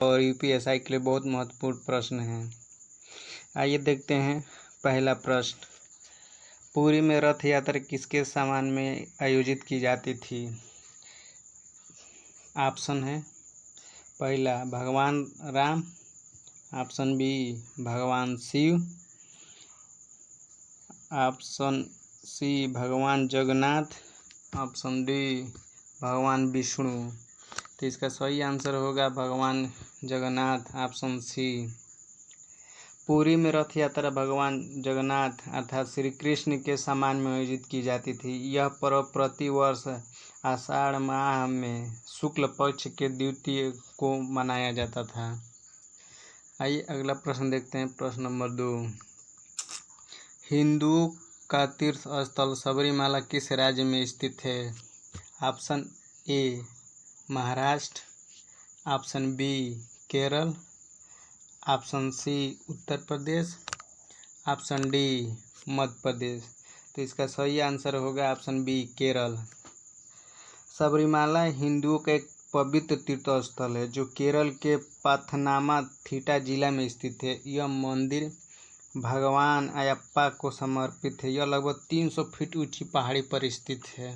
और यूपीएससी के लिए बहुत महत्वपूर्ण प्रश्न है। आइए देखते हैं पहला प्रश्न। पुरी में रथ यात्रा किसके सम्मान में आयोजित की जाती थी? ऑप्शन है पहला भगवान राम, ऑप्शन बी भगवान शिव, ऑप्शन सी भगवान जगन्नाथ, ऑप्शन डी भगवान विष्णु। तो इसका सही आंसर होगा भगवान जगन्नाथ, ऑप्शन सी। पुरी में रथ यात्रा भगवान जगन्नाथ अर्थात श्री कृष्ण के सम्मान में आयोजित की जाती थी। यह पर्व प्रति वर्ष आषाढ़ माह में शुक्ल पक्ष के द्वितीय को मनाया जाता था। आइए अगला प्रश्न देखते हैं। प्रश्न नंबर 2। हिंदुओं का तीर्थ स्थल सबरीमाला किस राज्य में स्थित है? Option A Maharashtra, option B Kerala, option C Uttar Pradesh, option D Madhya Pradesh. तो इसका सही आंसर होगा ऑप्शन बी केरल। सबरीमाला हिंदुओं का एक पवित्र तीर्थ स्थल है जो केरल के पाथनामथिट्टा जिला में स्थित है। यह मंदिर भगवान अयप्पा को समर्पित है। यह लगभग 300 फीट ऊंची पहाड़ी पर स्थित है।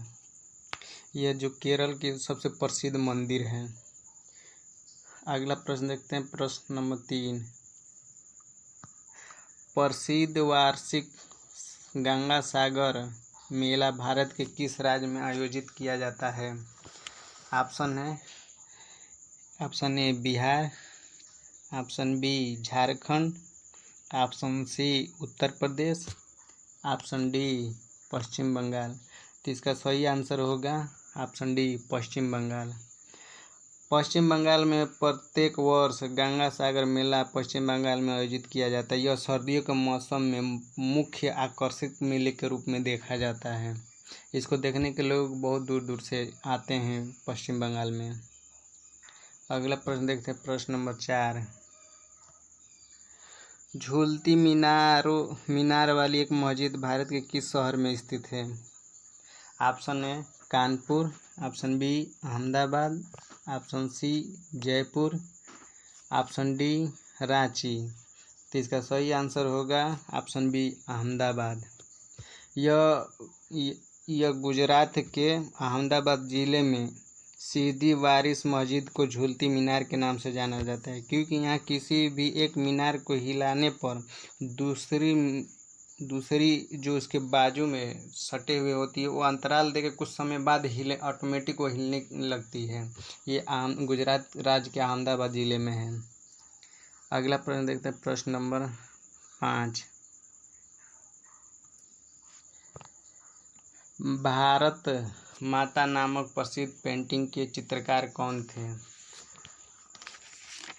यह जो केरल के सबसे प्रसिद्ध मंदिर है। अगला प्रश्न देखते हैं। प्रश्न नंबर 3। प्रसिद्ध वार्षिक गंगा सागर मेला भारत के किस राज्य में आयोजित किया जाता है? ऑप्शन है option A Bihar, option B Jharkhand, option C Uttar Pradesh, option D Paschim Bengal. तो इसका सही आंसर होगा ऑप्शन डी पश्चिम बंगाल। पश्चिम बंगाल में प्रत्येक वर्ष गंगा सागर मेला पश्चिम बंगाल में आयोजित किया जाता है। यह सर्दियों के मौसम में मुख्य आकर्षित मेले के रूप में देखा जाता है। इसको देखने के लोग बहुत दूर दूर से आते हैं पश्चिम बंगाल में। अगला प्रश्न देखते हैं। प्रश्न नंबर 4। झूलती मीनार वाली एक मस्जिद भारत के किस शहर में स्थित है? ऑप्शन है Kanpur, option B Ahmedabad, option C Jaipur, option D Ranchi. तो इसका सही आंसर होगा ऑप्शन बी अहमदाबाद। यह गुजरात के अहमदाबाद ज़िले में सीधी वारिस मस्जिद को झूलती मीनार के नाम से जाना जाता है, क्योंकि यहाँ किसी भी एक मीनार को हिलाने पर दूसरी जो उसके बाजू में सटे हुए होती है वो अंतराल देकर कुछ समय बाद ऑटोमेटिक वो हिलने लगती है। ये गुजरात राज्य के अहमदाबाद ज़िले में है। अगला प्रश्न देखते हैं। प्रश्न नंबर 5। भारत माता नामक प्रसिद्ध पेंटिंग के चित्रकार कौन थे?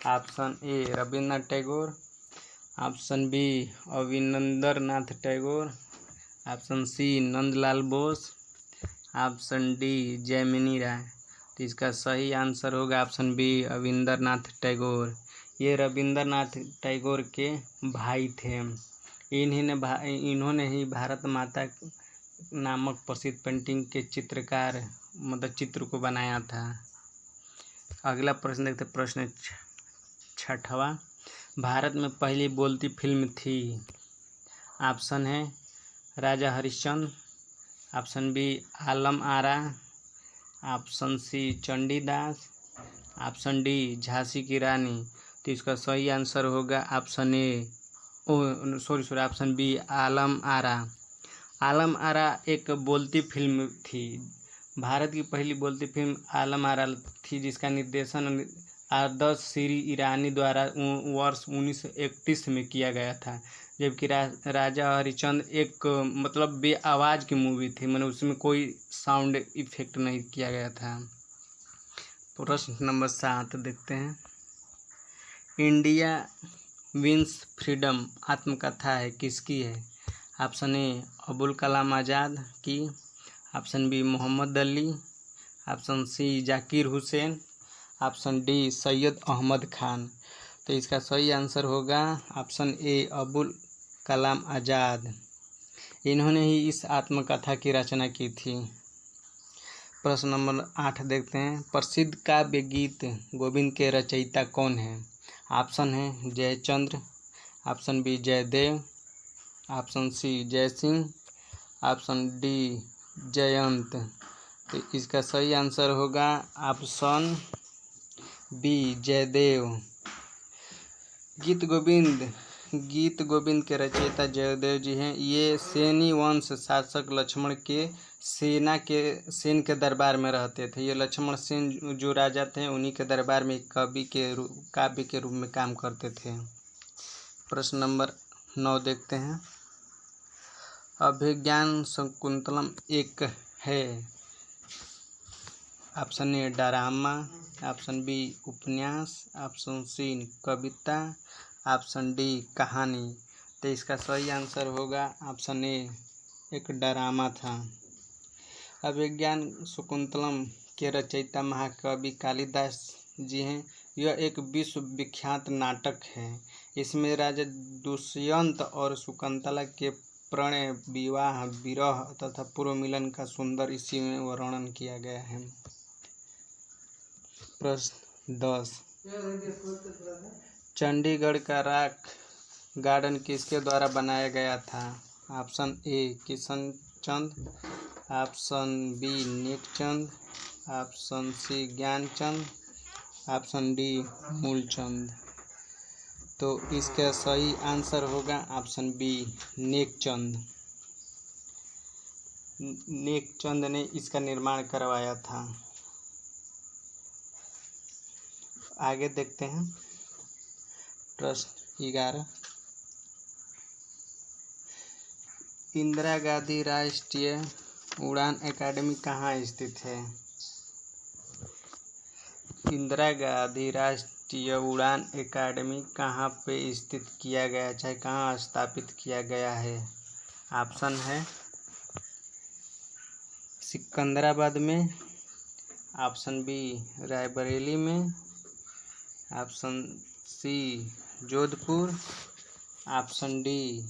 Option A Rabindranath Tagore, option B Abanindranath Tagore, option C Nandalal Bose, option D Jamini Roy. तो इसका सही आंसर होगा ऑप्शन बी अवनींद्रनाथ टैगोर। ये रविन्द्रनाथ टैगोर के भाई थे। इन्होंने ही भारत माता नामक प्रसिद्ध पेंटिंग के चित्र को बनाया था। अगला प्रश्न देखते हैं। प्रश्न 6वां। भारत में पहली बोलती फिल्म थी। ऑप्शन है Raja Harishchandra, option B Alam Ara, option C Chandidas, option D Jhansi की रानी। तो इसका सही आंसर होगा ऑप्शन बी आलम आरा। आलम आरा एक बोलती फिल्म थी। भारत की पहली बोलती फिल्म आलम आरा थी, जिसका निर्देशन आदर्श श्री ईरानी द्वारा वर्ष 1931 में किया गया था। जबकि राजा हरिश्चंद्र एक बे आवाज़ की मूवी थी, मैंने उसमें कोई साउंड इफेक्ट नहीं किया गया था। प्रश्न नंबर 7 देखते हैं। इंडिया विंस फ्रीडम आत्मकथा है किसकी है? ऑप्शन ए अबुल कलाम आज़ाद की, option B Mohammad Ali, option C Zakir Hussain, option D Syed Ahmad Khan. तो इसका सही आंसर होगा ऑप्शन ए अबुल कलाम आज़ाद। इन्होंने ही इस आत्मकथा की रचना की थी। प्रश्न नंबर 8 देखते हैं। प्रसिद्ध काव्य गीत गोविंद के रचयिता कौन है? ऑप्शन है Jaichandra, option B Jaidev, option C Jaisingh, option D Jayant. तो इसका सही आंसर होगा ऑप्शन बी जयदेव। गीत गोविंद के रचयिता जयदेव जी हैं। ये सेनी वंश शासक लक्ष्मण के सेन के दरबार में रहते थे। ये लक्ष्मण सेन जो राजा थे उन्हीं के दरबार में काव्य के रूप में काम करते थे। प्रश्न नंबर 9 देखते हैं। अभिज्ञान शकुंतलम एक है। Option A drama, option B उपन्यास, ऑप्शन सी कविता, ऑप्शन डी कहानी। तो इसका सही आंसर होगा ऑप्शन ए, एक ड्रामा था। अभिज्ञान शकुंतलम के रचयिता महाकवि कालिदास जी हैं। यह एक विश्व विख्यात नाटक है। इसमें राजा दुष्यंत और शकुंतला के प्रणय, विवाह, विरह तथा पूर्व मिलन का सुंदर इसी में वर्णन किया गया है। प्रश्न 10। चंडीगढ़ का रॉक गार्डन किसके द्वारा बनाया गया था? Option A Kishan Chand, option B Nek Chand, option C Gyanchand, option D Moolchand. तो इसका सही आंसर होगा ऑप्शन बी नेकचंद। नेकचंद ने इसका निर्माण करवाया था। आगे देखते हैं। प्रश्न 11। इंदिरा गांधी राष्ट्रीय उड़ान अकादमी कहाँ स्थित है? इंदिरा गांधी राष्ट्रीय उड़ान अकादमी कहाँ पे स्थित किया गया, चाहे कहाँ स्थापित किया गया है? ऑप्शन है सिकंदराबाद में, ऑप्शन बी रायबरेली में, option C Jodhpur, option D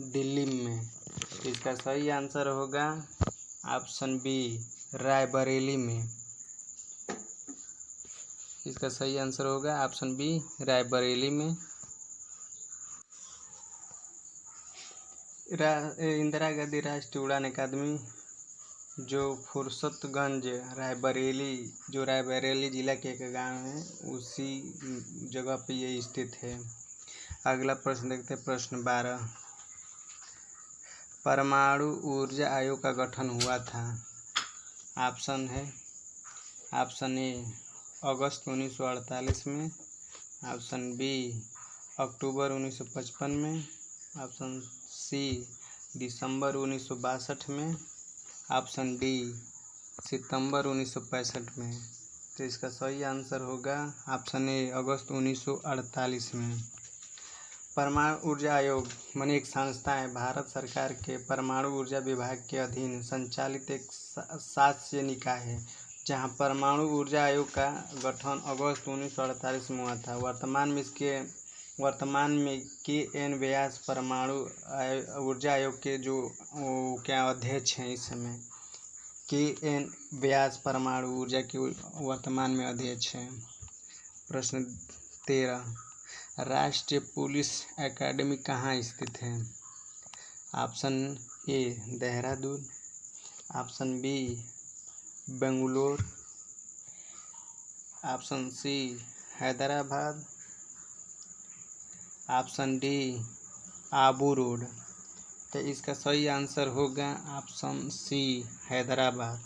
Delhi में। इसका सही आंसर होगा ऑप्शन बी रायबरेली में। इसका सही आंसर होगा ऑप्शन बी रायबरेली में। इंदिरा गांधी राष्ट्रीय उड़ान अकादमी जो फुर्सतगंज रायबरेली जिला के एक गांव है, उसी जगह पे ये स्थित है। अगला प्रश्न देखते हैं। प्रश्न 12। परमाणु ऊर्जा आयोग का गठन हुआ था। ऑप्शन है ऑप्शन ए अगस्त 1948 में, ऑप्शन बी अक्टूबर 1955 में, ऑप्शन सी दिसंबर 1962 में, ऑप्शन डी सितंबर 1965 में। तो इसका सही आंसर होगा ऑप्शन ए अगस्त 1948 में। परमाणु ऊर्जा आयोग माने एक संस्था है, भारत सरकार के परमाणु ऊर्जा विभाग के अधीन संचालित एक शासकीय निकाय है, जहां परमाणु ऊर्जा आयोग का गठन अगस्त 1948 में हुआ था। वर्तमान में के.एन. व्यास परमाणु ऊर्जा आयोग के जो क्या अध्यक्ष हैं इस समय। के.एन. व्यास परमाणु ऊर्जा के वर्तमान में अध्यक्ष हैं। प्रश्न 13। राष्ट्रीय पुलिस अकादमी कहाँ स्थित है? Option A Dehradun, option B Bengaluru, option C Hyderabad, option D Abu Road. तो इसका सही आंसर होगा ऑप्शन सी हैदराबाद।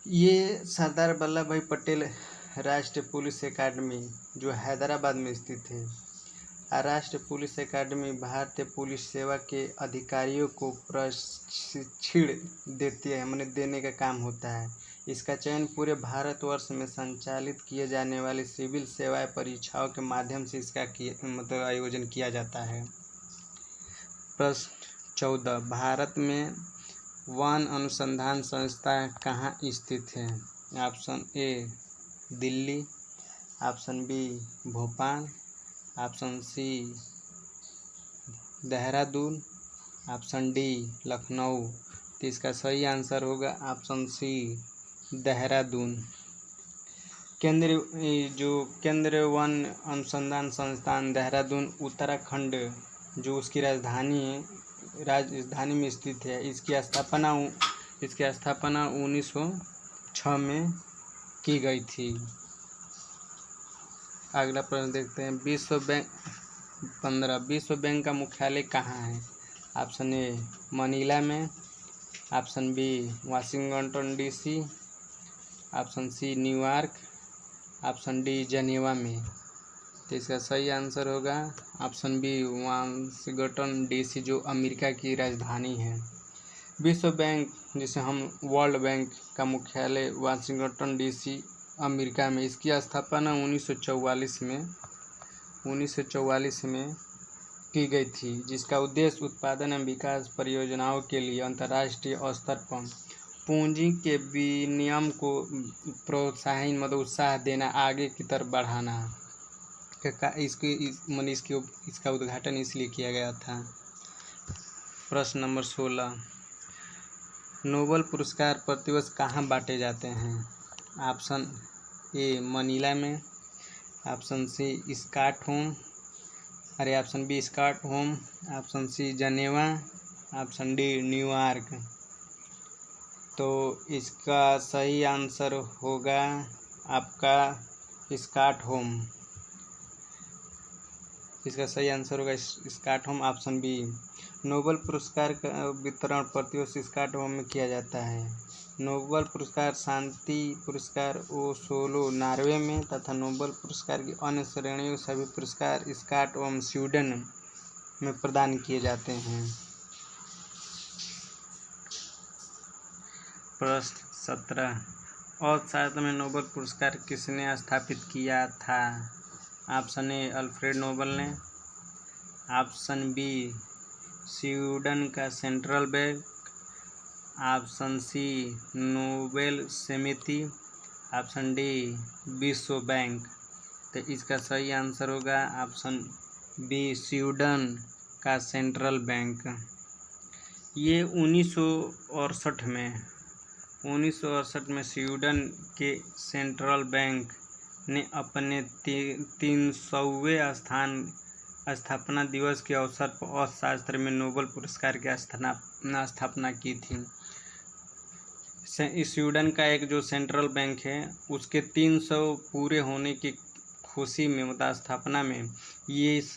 ये सरदार वल्लभ भाई पटेल राष्ट्रीय पुलिस अकादमी जो हैदराबाद में स्थित है। राष्ट्रीय पुलिस अकादमी भारतीय पुलिस सेवा के अधिकारियों को प्रशिक्षण देती है, माने देने का काम होता है। इसका चयन पूरे भारतवर्ष में संचालित किए जाने वाली सिविल सेवाएं परीक्षाओं के माध्यम से इसका आयोजन किया जाता है। प्रश्न 14। भारत में वन अनुसंधान संस्था कहाँ स्थित है? Option A Delhi, option B Bhopal, option C Dehradun, option D Lucknow. तो इसका सही आंसर होगा ऑप्शन सी देहरादून। केंद्रीय वन अनुसंधान संस्थान देहरादून उत्तराखंड जो उसकी राजधानी में स्थित है, इसकी स्थापना 1906 में की गई थी। अगला प्रश्न देखते हैं। विश्व बैंक का मुख्यालय कहाँ है? ऑप्शन ए मनीला में, option B Washington DC, option C New York, option D Geneva में। तो इसका सही आंसर होगा ऑप्शन बी वाशिंगटन डीसी जो अमेरिका की राजधानी है। विश्व बैंक जिसे हम वर्ल्ड बैंक का मुख्यालय वाशिंगटन डीसी अमेरिका में, इसकी स्थापना 1944 में की गई थी, जिसका उद्देश्य उत्पादन एवं विकास परियोजनाओं के लिए अंतर्राष्ट्रीय स्तर पर पूंजी के विनियम को प्रोत्साहन उत्साह देना, आगे की तरफ बढ़ाना। इसका उद्घाटन इसलिए किया गया था। प्रश्न नंबर 16, नोबेल पुरस्कार प्रतिवर्ष कहाँ बांटे जाते हैं? ऑप्शन ए मनीला में, option C option B Stockholm, option C Geneva, option D New York. तो इसका सही आंसर होगा आपका स्टॉकहोम। इसका सही आंसर होगा स्टॉकहोम, ऑप्शन बी। नोबेल पुरस्कार का वितरण प्रतिवर्ष स्टॉकहोम में किया जाता है। नोबेल पुरस्कार, शांति पुरस्कार ओस्लो नॉर्वे में तथा नोबेल पुरस्कार की अन्य श्रेणियों सभी पुरस्कार स्टॉकहोम स्वीडन में प्रदान किए जाते हैं। प्रश्न 17, अर्थशास्त्र में नोबेल पुरस्कार किसने स्थापित किया था? ऑप्शन ए अल्फ्रेड नोबेल ने, ऑप्शन बी स्वीडन का central bank, option C Nobel समिति, ऑप्शन डी विश्व बैंक। तो इसका सही आंसर होगा ऑप्शन बी स्वीडन का सेंट्रल बैंक। ये 1968 में स्वीडन के सेंट्रल बैंक ने अपने 300वें स्थापना दिवस के अवसर पर अर्थशास्त्र में नोबेल पुरस्कार की स्थापना की थी। स्वीडन का एक जो सेंट्रल बैंक है उसके 300 पूरे होने की खुशी में स्थापना में ये इस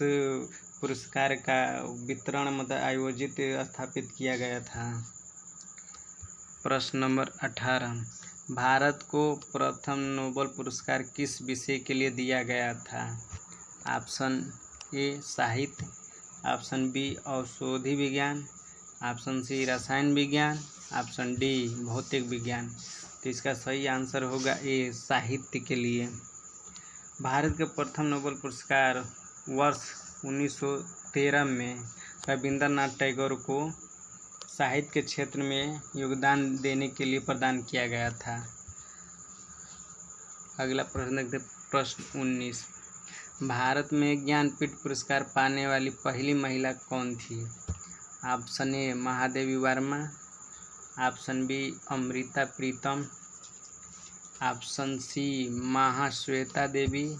पुरस्कार का वितरण आयोजित स्थापित किया गया था। प्रश्न नंबर 18, भारत को प्रथम नोबेल पुरस्कार किस विषय के लिए दिया गया था? ऑप्शन ए साहित्य, ऑप्शन बी औषधि विज्ञान, ऑप्शन सी रसायन विज्ञान, ऑप्शन डी भौतिक विज्ञान। तो इसका सही आंसर होगा ए साहित्य के लिए। भारत के प्रथम नोबेल पुरस्कार वर्ष 1913 में रविंद्रनाथ टैगोर को साहित्य के क्षेत्र में योगदान देने के लिए प्रदान किया गया था। अगला प्रश्न देखते, प्रश्न 19, भारत में ज्ञानपीठ पुरस्कार पाने वाली पहली महिला कौन थी? Option A Mahadevi Verma, option B Amrita Pritam, option C Mahasweta Devi,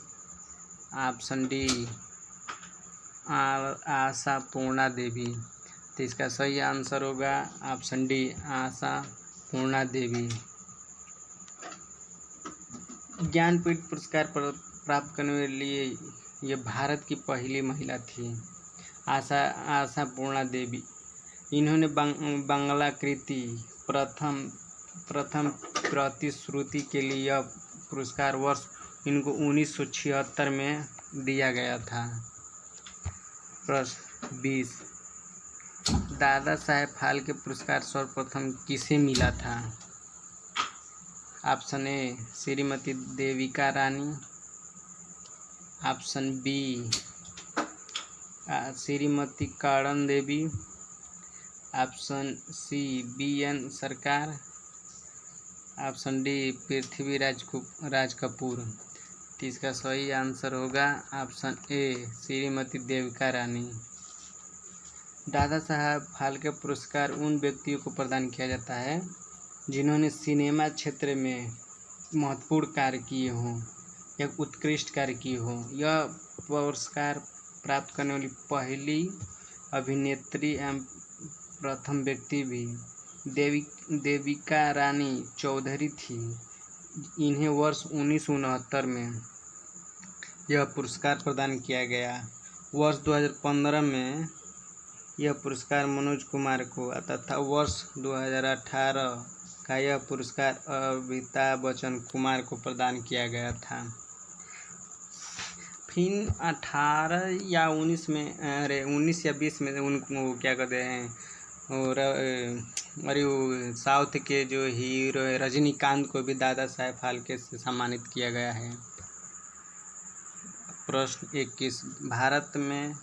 option D Asha Purna Devi. तो इसका सही आंसर होगा ऑप्शन डी आशा पूर्णा देवी। ज्ञानपीठ पुरस्कार प्राप्त करने के लिए ये भारत की पहली महिला थी, आशा पूर्णा देवी। इन्होंने बांग्ला कृति प्रथम प्रतिश्रुति के लिए यह पुरस्कार वर्ष इनको 1976 में दिया गया था। प्रश्न 20, दादा साहेब फाल्के पुरस्कार सर्वप्रथम किसे मिला था? Option A Shrimati Devika Rani, option B Shrimati Kanan Devi, option C BN Sarkar, option D Prithviraj Kapoor. तो इसका सही आंसर होगा ऑप्शन ए श्रीमती देविका रानी। दादा साहब फाल्के पुरस्कार उन व्यक्तियों को प्रदान किया जाता है जिन्होंने सिनेमा क्षेत्र में महत्वपूर्ण कार्य किए हों या उत्कृष्ट कार्य किए हों। यह पुरस्कार प्राप्त करने वाली पहली अभिनेत्री एवं प्रथम व्यक्ति भी देविका रानी चौधरी थी। इन्हें वर्ष 1969 में यह पुरस्कार प्रदान किया गया। वर्ष 2015 में यह पुरस्कार मनोज कुमार को तथा वर्ष 2018 का यह पुरस्कार अमिताभ बच्चन कुमार को प्रदान किया गया था। फिर 18 या 19 में 19 या 20 में उनको क्या कहते हैं और अरे वो साउथ के जो हीरो रजनीकांत को भी दादा साहेब फाल्के से सम्मानित किया गया है। प्रश्न 21, भारत में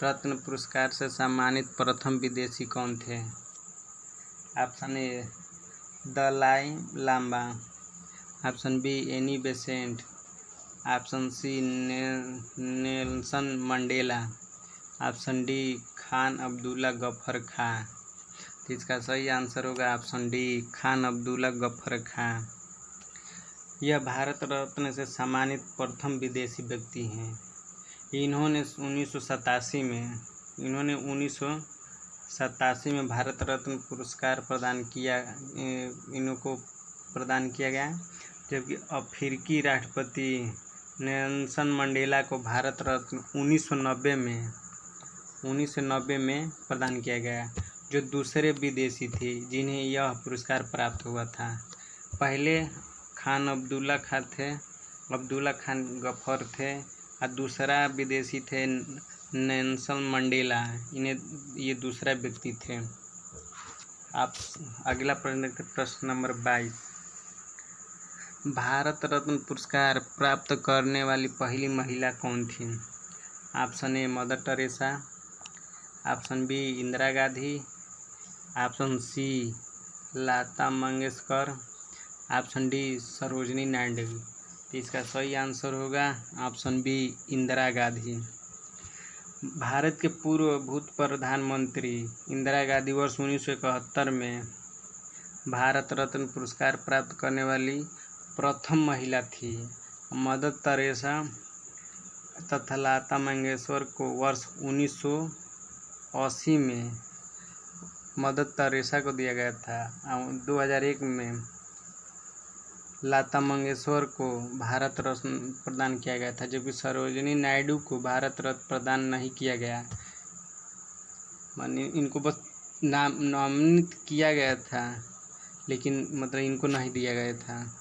रत्न पुरस्कार से सम्मानित प्रथम विदेशी कौन थे? Option A Dalai Lama, option B Annie Besant, option C Nelson Mandela, option D Khan Abdullah Ghaffar Khan. तो इसका सही आंसर होगा ऑप्शन डी खान अब्दुल्ला गफ्फर खां। यह भारत रत्न से सम्मानित प्रथम विदेशी व्यक्ति हैं। इन्होंने 1987 में भारत रत्न पुरस्कार इनको प्रदान किया गया, जबकि अफ्रीकी राष्ट्रपति नेल्सन मंडेला को भारत रत्न 1990 में प्रदान किया गया, जो दूसरे विदेशी थे जिन्हें यह पुरस्कार प्राप्त हुआ था। पहले खान अब्दुल्ला खान गफ्फर थे और दूसरा विदेशी थे नेल्सन मंडेला। ये दूसरा व्यक्ति थे। आप अगला प्रश्न देखते, प्रश्न नंबर 22, भारत रत्न पुरस्कार प्राप्त करने वाली पहली महिला कौन थी? Option A Mother Teresa, option B Indira Gandhi, option C Lata Mangeshkar, option D Sarojini Naidu. तो इसका सही आंसर होगा ऑप्शन बी इंदिरा गांधी। भारत के पूर्व भूत प्रधानमंत्री इंदिरा गांधी वर्ष 1971 में भारत रत्न पुरस्कार प्राप्त करने वाली प्रथम महिला थी। मदर टेरेसा तथा लता मंगेशकर को वर्ष 1980 में मदर टेरेसा को दिया गया था। 2001 में लता मंगेशकर को भारत रत्न प्रदान किया गया था, जबकि सरोजिनी नायडू को भारत रत्न प्रदान नहीं किया गया। माने इनको बस नामित किया गया था, लेकिन मतलब इनको नहीं दिया गया था।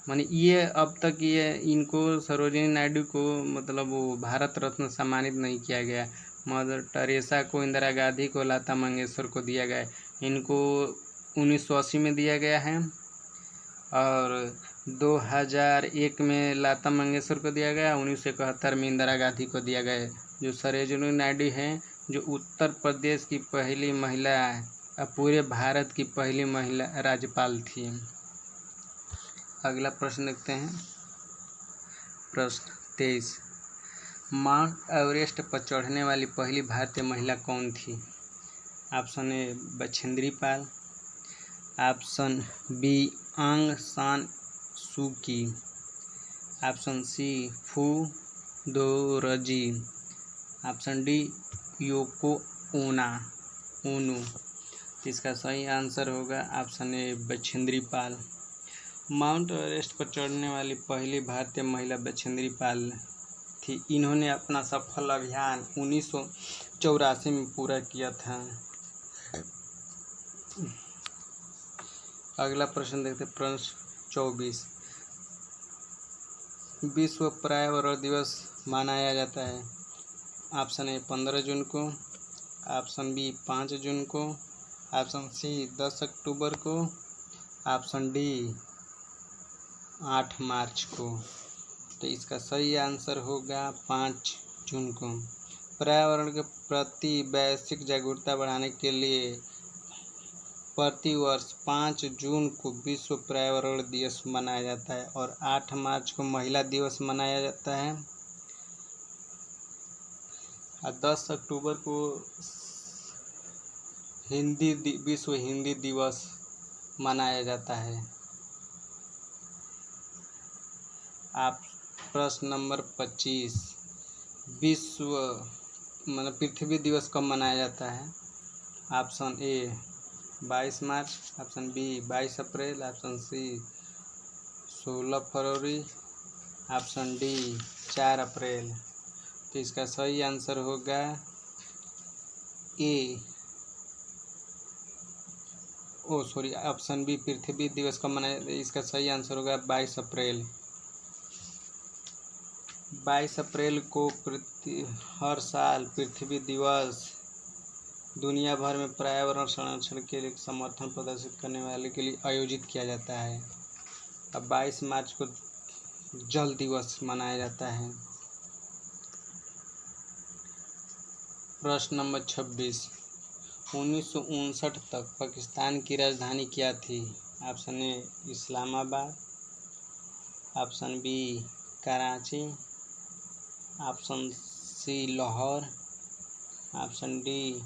माने ये अब तक ये इनको सरोजिनी नायडू को मतलब वो भारत रत्न सम्मानित नहीं किया गया। मदर टेरेसा को, इंदिरा गांधी को, लता मंगेशकर को दिया गया। इनको 1980 में दिया गया है और 2001 में लता मंगेशकर को दिया गया, 1971 में इंदिरा गांधी को दिया गया। जो सरोजिनी नायडू हैं, जो उत्तर प्रदेश की पहली महिला और पूरे भारत की पहली महिला राज्यपाल थी। अगला प्रश्न देखते हैं, प्रश्न 23, माउंट एवरेस्ट पर चढ़ने वाली पहली भारतीय महिला कौन थी? Option A Bachendri Pal, option B Aung San Suu Kyi, option C Phu Dorji, option D Yoko Ono. इसका सही आंसर होगा option A Bachendri Pal. Mount Everest पर चढ़ने वाली पहली भारतीय महिला बछेंद्री पाल थी। इन्होंने अपना सफल अभियान 1984 में पूरा किया था। अगला प्रश्न देखते, प्रश्न 24, विश्व पर्यावरण दिवस मनाया जाता है। ऑप्शन ए 15 जून को, ऑप्शन बी 5 जून को, ऑप्शन सी 10 अक्टूबर को, ऑप्शन डी 8 मार्च को। तो इसका सही आंसर होगा 5 जून को। पर्यावरण के प्रति वैश्विक जागरूकता बढ़ाने के लिए प्रतिवर्ष 5 जून को विश्व पर्यावरण दिवस मनाया जाता है और 8 मार्च को महिला दिवस मनाया जाता है और 10 अक्टूबर को विश्व हिंदी दिवस मनाया जाता है? आप प्रश्न नंबर 25, विश्व मतलब पृथ्वी दिवस कब मनाया जाता है? Option A 22 March, option B 22 April, option C 16 फरवरी, ऑप्शन डी 4 अप्रैल। तो इसका सही आंसर होगा ऑप्शन बी पृथ्वी दिवस कब मनाया। इसका सही आंसर होगा 22 अप्रैल। 22 अप्रैल को हर साल पृथ्वी दिवस दुनिया भर में पर्यावरण संरक्षण के लिए समर्थन प्रदर्शित करने वाले के लिए आयोजित किया जाता है। अब 22 मार्च को जल दिवस मनाया जाता है। प्रश्न नंबर 26, 1959 तक पाकिस्तान की राजधानी क्या थी? Option A Islamabad, option B Karachi, option C Lahore, option D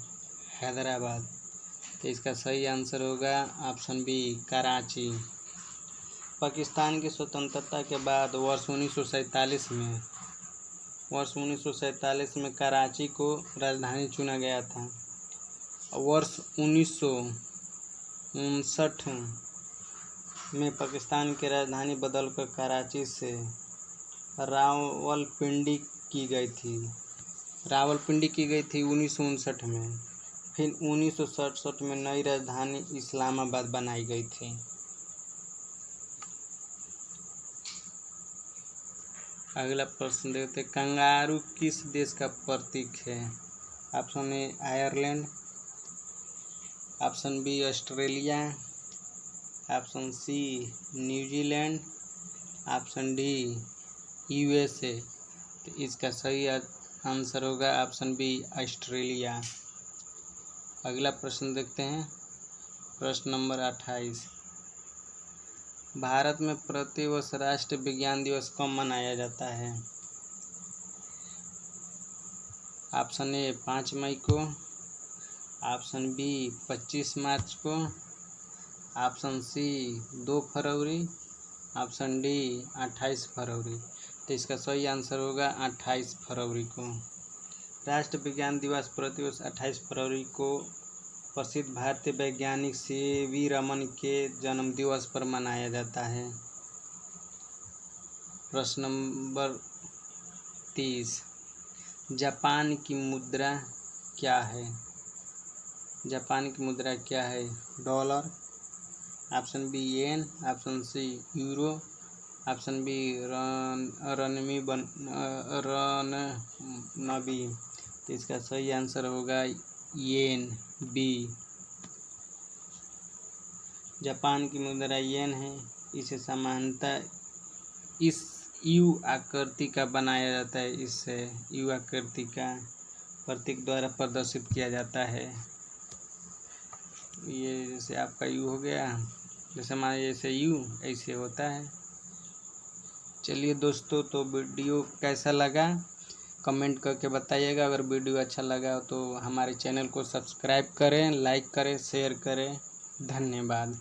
Hyderabad. तो इसका सही आंसर होगा ऑप्शन बी कराची। पाकिस्तान की स्वतंत्रता के बाद वर्ष 1947 में कराची को राजधानी चुना गया था। वर्ष 1959 में पाकिस्तान की राजधानी बदलकर कराची से रावलपिंडी की गई थी। 1959 में। फिर 1967 में नई राजधानी इस्लामाबाद बनाई गई थी। अगला प्रश्न देखते हैं, कंगारू किस देश का प्रतीक है? Option A Ireland, option B Australia, option C New Zealand, option D USA. तो इसका सही आंसर होगा ऑप्शन बी ऑस्ट्रेलिया। अगला प्रश्न देखते हैं, प्रश्न नंबर 28, भारत में प्रतिवर्ष राष्ट्रीय विज्ञान दिवस कब मनाया जाता है? ऑप्शन ए 5 मई को, ऑप्शन बी 25 मार्च को, ऑप्शन सी 2 फरवरी, ऑप्शन डी 28 फरवरी। तो इसका सही आंसर होगा 28 फरवरी को। राष्ट्रीय विज्ञान दिवस प्रतिवर्ष 28 फरवरी को प्रसिद्ध भारतीय वैज्ञानिक सीवी रमन के जन्म दिवस पर मनाया जाता है। प्रश्न नंबर 30, जापान की मुद्रा क्या है? जापान की मुद्रा क्या है? Dollar, option B yen, option C euro, option B renminbi. तो इसका सही आंसर होगा येन बी। जापान की मुद्रा येन है। इसे सामान्यतः इस यू आकृति का बनाया जाता है। इससे यू आकृति का प्रतीक द्वारा प्रदर्शित किया जाता है। ये जैसे आपका यू हो गया, जैसे हमारे जैसे यू ऐसे होता है। चलिए दोस्तों, तो वीडियो कैसा लगा कमेंट करके बताइएगा। अगर वीडियो अच्छा लगा तो हमारे चैनल को सब्सक्राइब करें, लाइक करें, शेयर करें। धन्यवाद।